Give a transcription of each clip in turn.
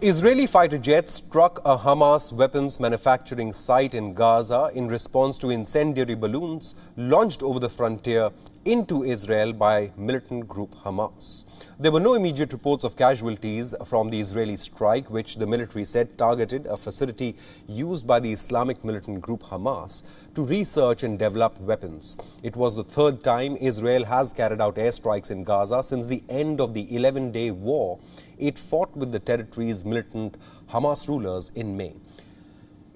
Israeli fighter jets struck a Hamas weapons manufacturing site in Gaza in response to incendiary balloons launched over the frontier into Israel by militant group Hamas. There were no immediate reports of casualties from the Israeli strike, which the military said targeted a facility used by the Islamic militant group Hamas to research and develop weapons. It was the third time Israel has carried out airstrikes in Gaza since the end of the 11-day war it fought with the territory's militant Hamas rulers in May.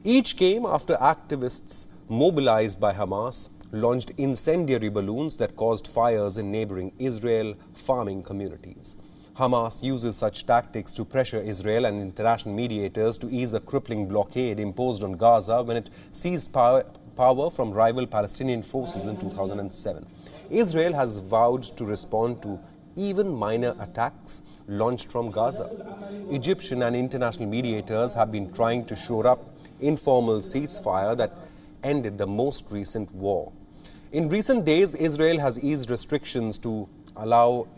Each came after activists mobilized by Hamas launched incendiary balloons that caused fires in neighboring Israel farming communities. Hamas uses such tactics to pressure Israel and international mediators to ease a crippling blockade imposed on Gaza when it seized power from rival Palestinian forces in 2007. Israel has vowed to respond to even minor attacks launched from Gaza. Egyptian and international mediators have been trying to shore up informal ceasefire that ended the most recent war. In recent days, Israel has eased restrictions to allow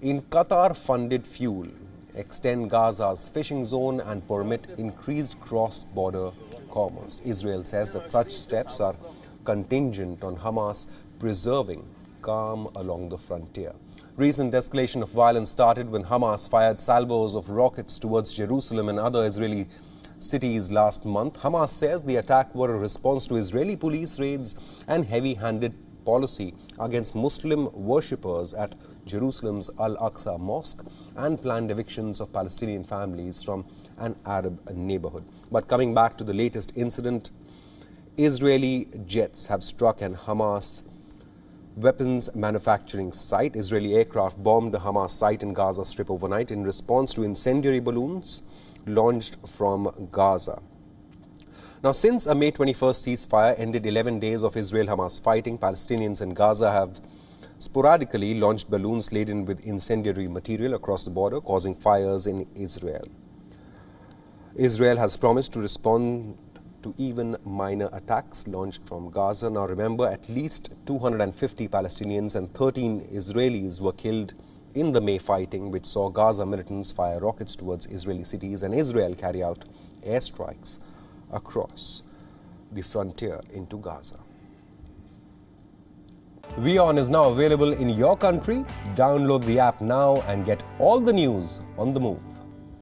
in Qatar-funded fuel, extend Gaza's fishing zone and permit increased cross-border commerce. Israel says that such steps are contingent on Hamas preserving calm along the frontier. Recent escalation of violence started when Hamas fired salvos of rockets towards Jerusalem and other Israeli cities last month. Hamas says the attack were a response to Israeli police raids and heavy-handed policy against Muslim worshippers at Jerusalem's Al-Aqsa Mosque and planned evictions of Palestinian families from an Arab neighborhood. But coming back to the latest incident, Israeli jets have struck an Hamas weapons manufacturing site. Israeli aircraft bombed the Hamas site in Gaza Strip overnight in response to incendiary balloons launched from Gaza. Now, since a May 21st ceasefire ended 11 days of Israel-Hamas fighting, Palestinians in Gaza have sporadically launched balloons laden with incendiary material across the border, causing fires in Israel. Israel has promised to respond to even minor attacks launched from Gaza. Now, remember, at least 250 Palestinians and 13 Israelis were killed in the May fighting, which saw Gaza militants fire rockets towards Israeli cities and Israel carry out airstrikes across the frontier into Gaza. WION is now available in your country. Download the app now and get all the news on the move.